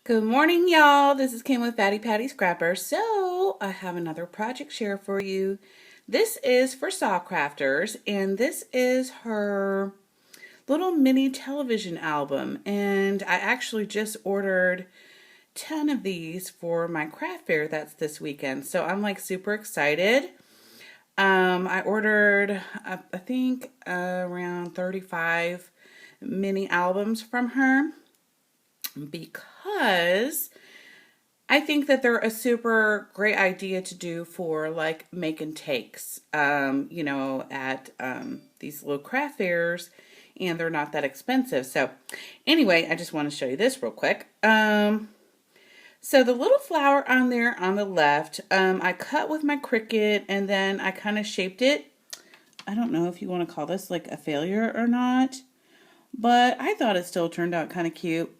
Good morning, y'all. This is Kim with Fatty Patty Scrapper. So, I have another project share for you. This is for Sacrafters, and this is her little mini television album. And I actually just ordered 10 of these for my craft fair that's this weekend. So, I'm like super excited. I ordered, I think, around 35 mini albums from her because I think that they're a super great idea to do for like making takes, at these little craft fairs, and they're not that expensive. So, anyway, I just want to show you this real quick. So the little flower on there on the left, I cut with my Cricut, and then I kind of shaped it. I don't know if you want to call this like a failure or not, but I thought it still turned out kind of cute.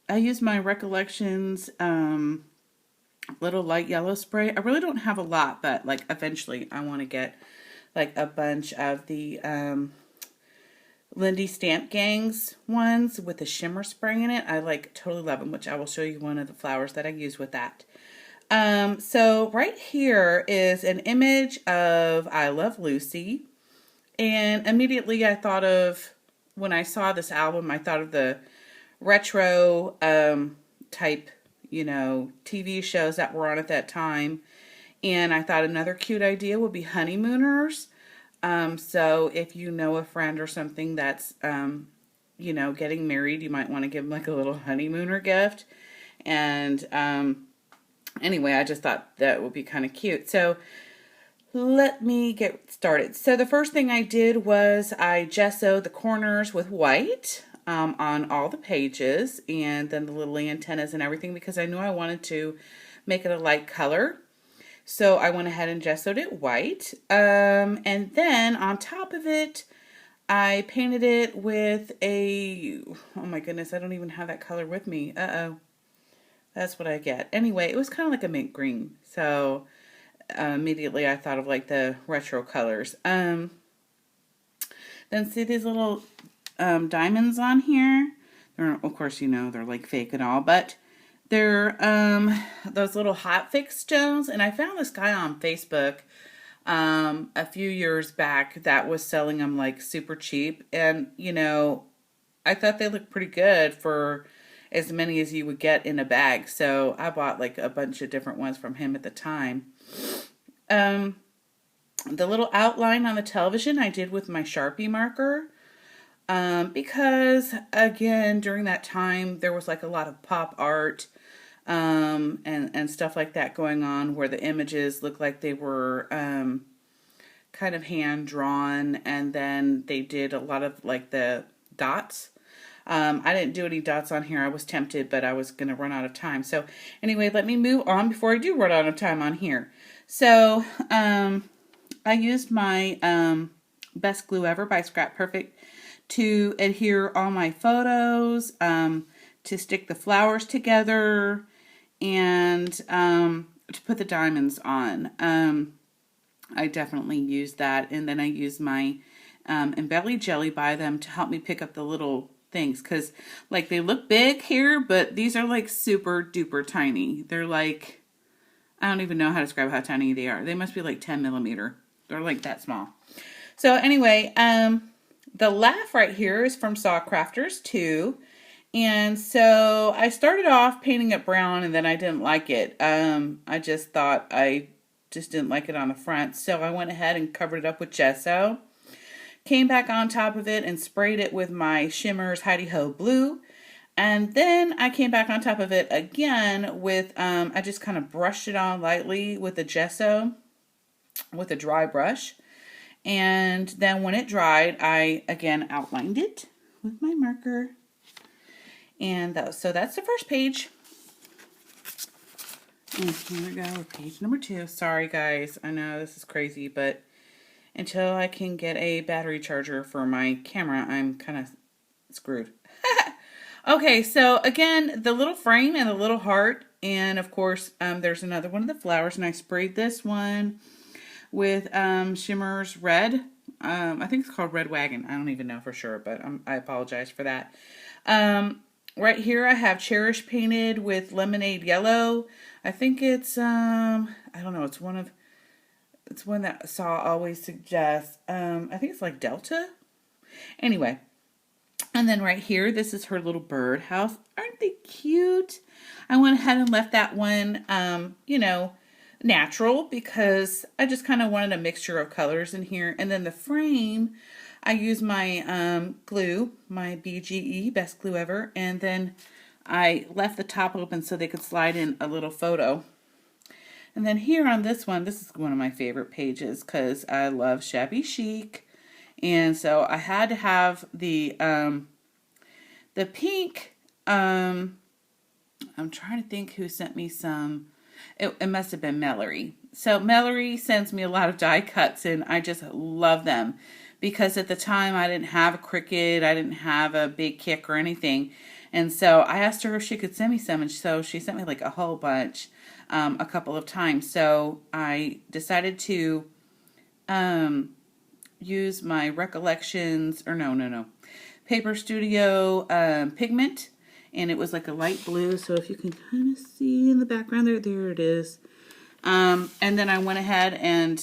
I used my Recollections little light yellow spray. I really don't have a lot, but like eventually I want to get like a bunch of the Lindy Stamp Gangs ones with the shimmer spray in it. I like totally love them, which I will show you one of the flowers that I use with that. So right here is an image of I Love Lucy, and immediately I thought of, when I saw this album, I thought of the retro type, TV shows that were on at that time. And I thought another cute idea would be honeymooners. So if you know a friend or something that's, getting married, you might want to give them like a little honeymooner gift. And anyway, I just thought that would be kind of cute. So let me get started. So the first thing I did was I gessoed the corners with white on all the pages, and then the little antennas and everything, because I knew I wanted to make it a light color. So I went ahead and gessoed it white. And then on top of it, I painted it with oh my goodness, I don't even have that color with me. Uh-oh. That's what I get. Anyway, it was kind of like a mint green. So immediately I thought of like the retro colors. Then see these little diamonds on here. They're, of course, they're like fake and all, but they're those little hot fix stones. And I found this guy on Facebook a few years back that was selling them like super cheap. And, I thought they looked pretty good for as many as you would get in a bag. So I bought like a bunch of different ones from him at the time. The little outline on the television I did with my Sharpie marker. Because again, during that time, there was like a lot of pop art, and stuff like that going on, where the images looked like they were, kind of hand drawn, and then they did a lot of like the dots. I didn't do any dots on here. I was tempted, but I was going to run out of time. So anyway, let me move on before I do run out of time on here. So, I used my, Best Glue Ever by Scrap Perfect to adhere all my photos, to stick the flowers together, and to put the diamonds on. I definitely used that, and then I used my Embelly Jelly by them to help me pick up the little things, because like they look big here, but these are like super duper tiny. They're like, I don't even know how to describe how tiny they are. They must be like 10 millimeter. They're like that small. So anyway, the laugh right here is from Sacrafters too. And so I started off painting it brown, and then I didn't like it. I just thought I just didn't like it on the front. So I went ahead and covered it up with gesso. Came back on top of it and sprayed it with my Shimmers Heidi Ho Blue. And then I came back on top of it again with, I just kind of brushed it on lightly with the gesso, with a dry brush. And then when it dried, I again outlined it with my marker. And so that's the first page. And here we go, page number 2. Sorry guys, I know this is crazy, but until I can get a battery charger for my camera, I'm kind of screwed. Okay, so again, the little frame and the little heart, and of course, there's another one of the flowers, and I sprayed this one with Shimmers Red. I think it's called Red Wagon. I don't even know for sure, but I apologize for that. Right here I have Cherish painted with lemonade yellow. I think it's I don't know, it's one that Saw always suggests. I think it's like Delta. Anyway, and then right here, this is her little birdhouse. Aren't they cute? I went ahead and left that one, natural because I just kind of wanted a mixture of colors in here. And then the frame, I used my glue, my BGE, best glue ever. And then I left the top open so they could slide in a little photo. And then here on this one, this is one of my favorite pages because I love shabby chic. And so I had to have the pink, I'm trying to think who sent me some. It must have been Mellory. So Mellory sends me a lot of die cuts, and I just love them. Because at the time, I didn't have a Cricut, I didn't have a big Kick or anything. And so I asked her if she could send me some, and so she sent me like a whole bunch a couple of times. So I decided to use my Recollections, or no, Paper Studio pigment, and it was like a light blue. So if you can kind of see in the background there it is. And then I went ahead and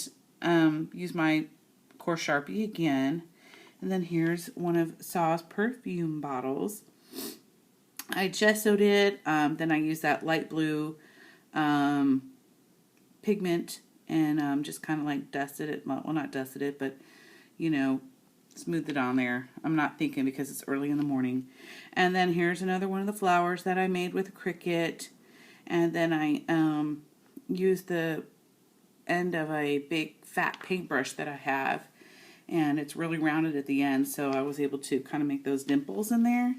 used my coarse Sharpie again. And then here's one of Saw's perfume bottles. I gessoed it. Then I used that light blue pigment and just kind of like dusted it. Well, not dusted it, but smoothed it on there. I'm not thinking because it's early in the morning. And then here's another one of the flowers that I made with a Cricut. And then I used the end of a big fat paintbrush that I have. And it's really rounded at the end, so I was able to kind of make those dimples in there.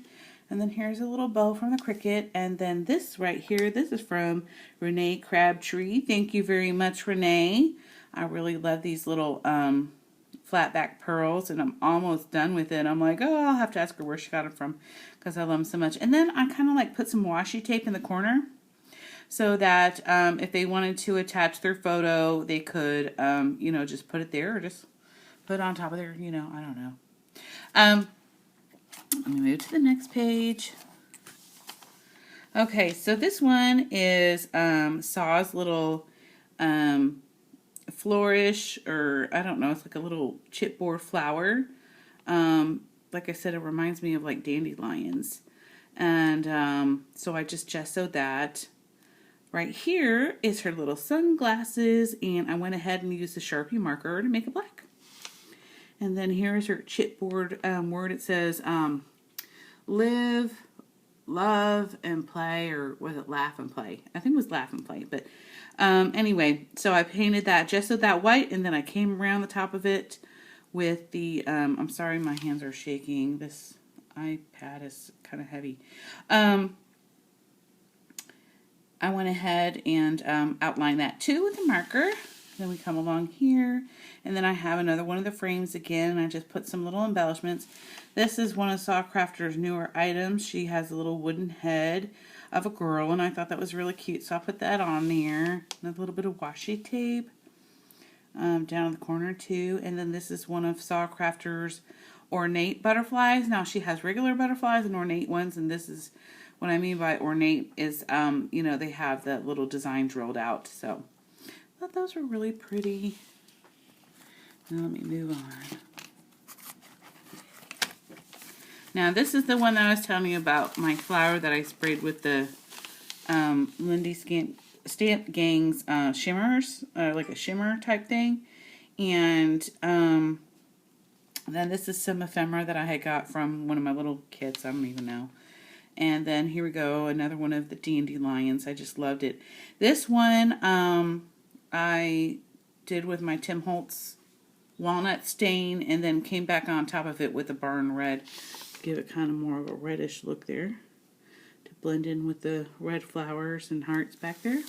And then here's a little bow from the Cricut. And then this right here, this is from Renee Crabtree. Thank you very much, Renee. I really love these little flat back pearls, and I'm almost done with it. I'm like, oh, I'll have to ask her where she got them from because I love them so much. And then I kind of like put some washi tape in the corner so that if they wanted to attach their photo, they could, just put it there or just put it on top of their, I don't know. Let me move to the next page. Okay, so this one is Saw's little flourish, or I don't know, it's like a little chipboard flower. Like I said, it reminds me of like dandelions. And so I just gessoed that. Right here is her little sunglasses, and I went ahead and used the Sharpie marker to make it black. And then here's her chipboard word. It says live, love, and play, or was it laugh and play? I think it was laugh and play. But anyway, so I painted that, gessoed that white, and then I came around the top of it with the, I'm sorry, my hands are shaking. This iPad is kind of heavy. I went ahead and outlined that too with a marker. Then we come along here, and then I have another one of the frames again, and I just put some little embellishments. This is one of Sacrafter's newer items. She has a little wooden head of a girl, and I thought that was really cute, so I put that on there. And a little bit of washi tape down in the corner too. And then this is one of Sacrafter's ornate butterflies. Now she has regular butterflies and ornate ones, and this is what I mean by ornate is, they have the little design drilled out. So I thought those were really pretty. Now let me move on. Now this is the one that I was telling you about, my flower that I sprayed with the Lindy Stamp Gang's shimmers, like a shimmer type thing. And then this is some ephemera that I had got from one of my little kids. I don't even know. And then here we go, another one of the dandelions. I just loved it. This one I did with my Tim Holtz walnut stain, and then came back on top of it with a barn red. Give it kind of more of a reddish look there to blend in with the red flowers and hearts back there.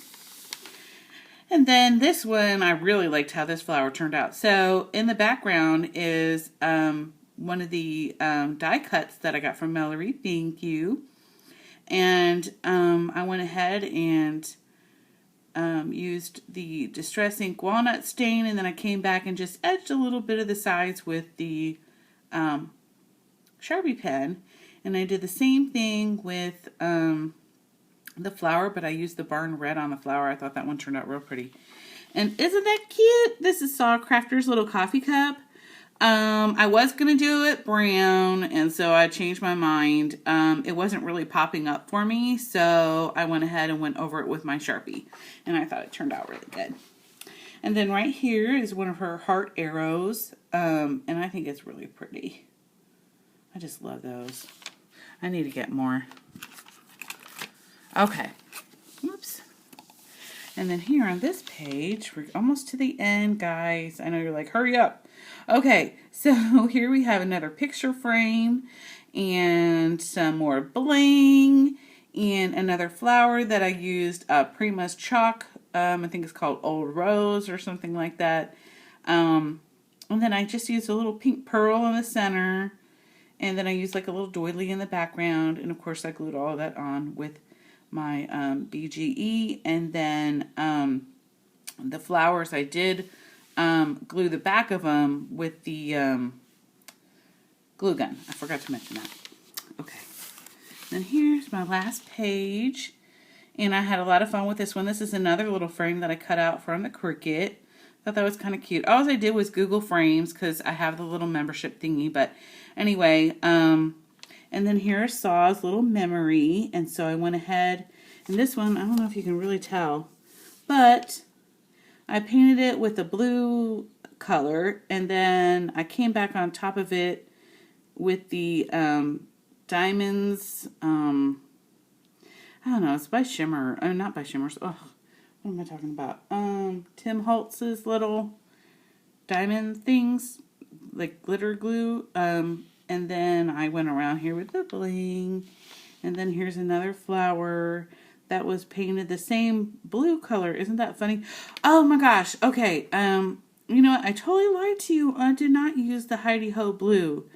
And then this one, I really liked how this flower turned out. So in the background is one of the die cuts that I got from Mellory. Thank you. And I went ahead and used the Distress Ink walnut stain, and then I came back and just edged a little bit of the sides with the Sharpie pen. And I did the same thing with the flower, but I used the barn red on the flower. I thought that one turned out real pretty. And isn't that cute? This is Sacrafter's little coffee cup. I was going to do it brown, and so I changed my mind. It wasn't really popping up for me, so I went ahead and went over it with my Sharpie, and I thought it turned out really good. And then right here is one of her heart arrows, and I think it's really pretty. I just love those. I need to get more. Okay. Oops. And then here on this page, we're almost to the end, guys. I know you're like, hurry up. Okay, so here we have another picture frame and some more bling and another flower that I used Prima's chalk. I think it's called Old Rose or something like that. And then I just used a little pink pearl in the center. And then I used like a little doily in the background. And of course I glued all of that on with my BGE. And then the flowers I did glue the back of them with the glue gun. I forgot to mention that. Okay. Then here's my last page. And I had a lot of fun with this one. This is another little frame that I cut out from the Cricut. Thought that was kind of cute. All I did was Google Frames because I have the little membership thingy. But anyway, and then here's Saw's little memory. And so I went ahead, and this one, I don't know if you can really tell, but I painted it with a blue color, and then I came back on top of it with the diamonds. I don't know, it's by Shimmer. Oh, not by Shimmers. Oh, what am I talking about? Tim Holtz's little diamond things, like glitter glue. And then I went around here with the bling. And then here's another flower that was painted the same blue color. Isn't that funny? Oh my gosh. Okay. You know what? I totally lied to you. I did not use the Heidi Ho blue.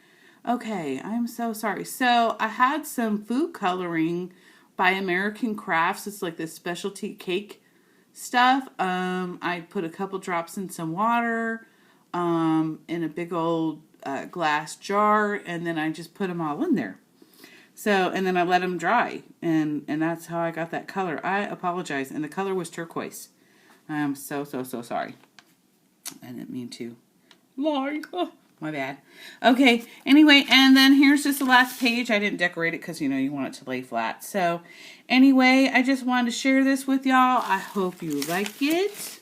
Okay. I'm so sorry. So I had some food coloring by American Crafts. It's like this specialty cake stuff. I put a couple drops in some water in a big old glass jar, and then I just put them all in there. So, and then I let them dry, and that's how I got that color. I apologize, and the color was turquoise. I'm so sorry. I didn't mean to lie. Oh, my bad. Okay, anyway, and then here's just the last page. I didn't decorate it because, you know, you want it to lay flat. So, anyway, I just wanted to share this with y'all. I hope you like it.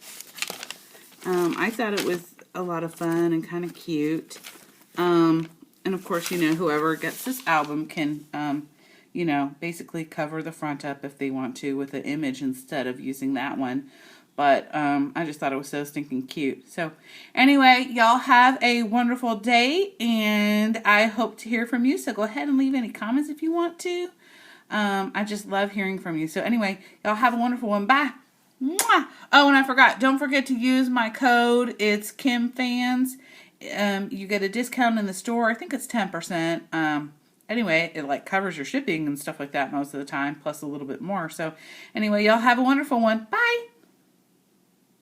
I thought it was a lot of fun and kind of cute. And of course, you know, whoever gets this album can, you know, basically cover the front up if they want to with an image instead of using that one. But I just thought it was so stinking cute. So anyway, y'all have a wonderful day, and I hope to hear from you. So go ahead and leave any comments if you want to. I just love hearing from you. So anyway, y'all have a wonderful one. Bye. Mwah! Oh, and I forgot. Don't forget to use my code. It's KimFans. You get a discount in the store. I think it's 10%. Anyway, it like covers your shipping and stuff like that most of the time, plus a little bit more. So anyway, y'all have a wonderful one. Bye.